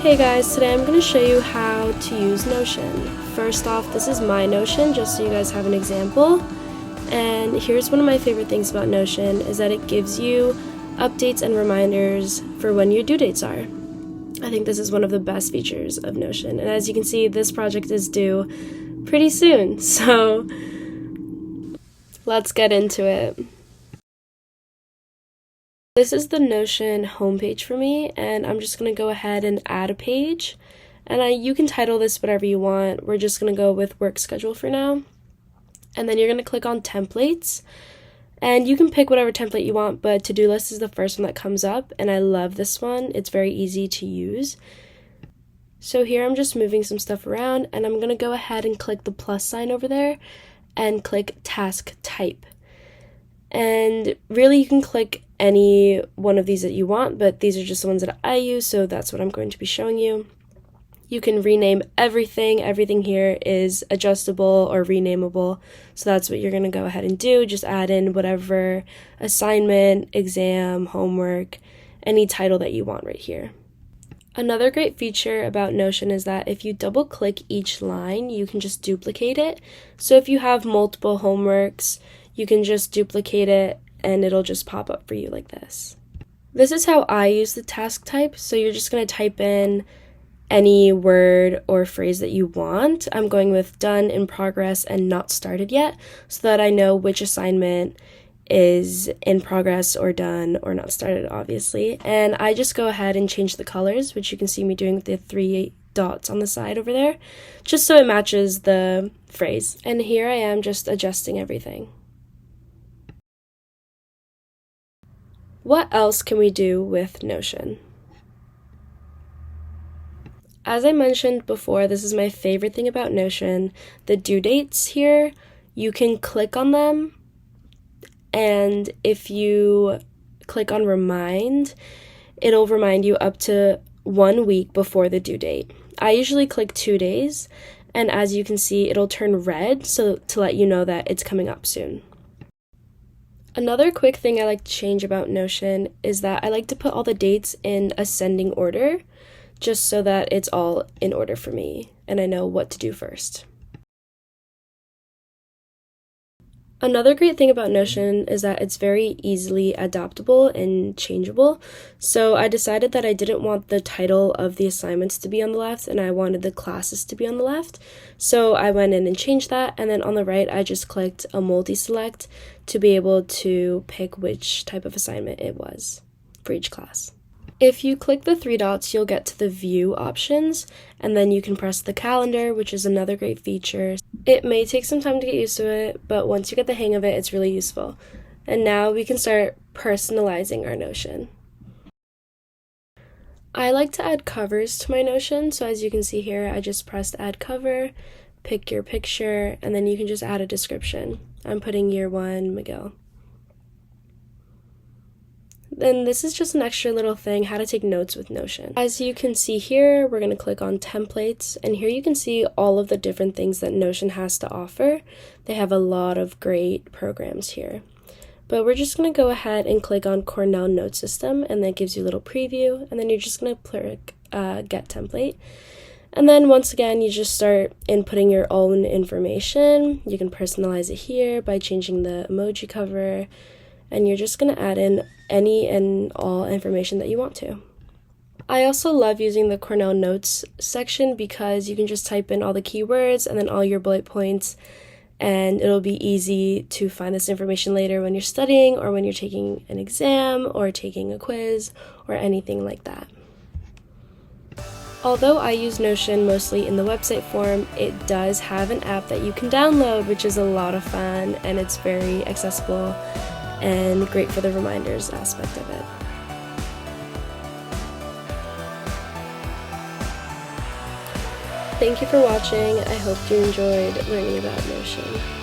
Hey guys, today I'm going to show you how to use Notion. First off, this is my Notion, just so you guys have an example. And here's one of my favorite things about Notion is that it gives you updates and reminders for when your due dates are. I think this is one of the best features of Notion. And as you can see, this project is due pretty soon, so let's get into it. This is the Notion homepage for me, and I'm just going to go ahead and add a page. And you can title this whatever you want. We're just going to go with work schedule for now. And then you're going to click on templates. And you can pick whatever template you want, but to-do list is the first one that comes up. And I love this one. It's very easy to use. So here I'm just moving some stuff around, and I'm going to go ahead and click the plus sign over there and click task type. And really you can click any one of these that you want, but these are just the ones that I use, so that's what I'm going to be showing you. You can rename everything. Everything here is adjustable or renamable, so that's what you're going to go ahead and do. Just add in whatever assignment, exam, homework, any title that you want right here. Another great feature about Notion is that if you double click each line, you can just duplicate it. So if you have multiple homeworks, you can just duplicate it and it'll just pop up for you like this. This is how I use the task type. So you're just going to type in any word or phrase that you want. I'm going with done, in progress, and not started yet, so that I know which assignment is in progress or done or not started, obviously. And I just go ahead and change the colors, which you can see me doing with the 3 dots on the side over there, just so it matches the phrase. And here I am just adjusting everything. What else can we do with Notion? As I mentioned before, this is my favorite thing about Notion. The due dates here, you can click on them, and if you click on remind, it'll remind you up to 1 week before the due date. I usually click 2 days, and as you can see, it'll turn red so to let you know that it's coming up soon. Another quick thing I like to change about Notion is that I like to put all the dates in ascending order, just so that it's all in order for me and I know what to do first. Another great thing about Notion is that it's very easily adaptable and changeable. So I decided that I didn't want the title of the assignments to be on the left and I wanted the classes to be on the left. So I went in and changed that, and then on the right I just clicked a multi-select to be able to pick which type of assignment it was for each class. If you click the 3 dots, you'll get to the view options, and then you can press the calendar, which is another great feature. It may take some time to get used to it, but once you get the hang of it, it's really useful. And now we can start personalizing our Notion. I like to add covers to my Notion, so as you can see here, I just pressed add cover, pick your picture, and then you can just add a description. I'm putting year 1 McGill. Then this is just an extra little thing, how to take notes with Notion. As you can see here, we're going to click on templates, and here you can see all of the different things that Notion has to offer. They have a lot of great programs here. But we're just going to go ahead and click on Cornell Note System, and that gives you a little preview, and then you're just going to click Get Template. And then once again, you just start inputting your own information. You can personalize it here by changing the emoji cover, and you're just going to add in any and all information that you want to. I also love using the Cornell Notes section because you can just type in all the keywords and then all your bullet points, and it'll be easy to find this information later when you're studying or when you're taking an exam or taking a quiz or anything like that. Although I use Notion mostly in the website form, it does have an app that you can download, which is a lot of fun, and it's very accessible and great for the reminders aspect of it. Thank you for watching. I hope you enjoyed learning about Notion.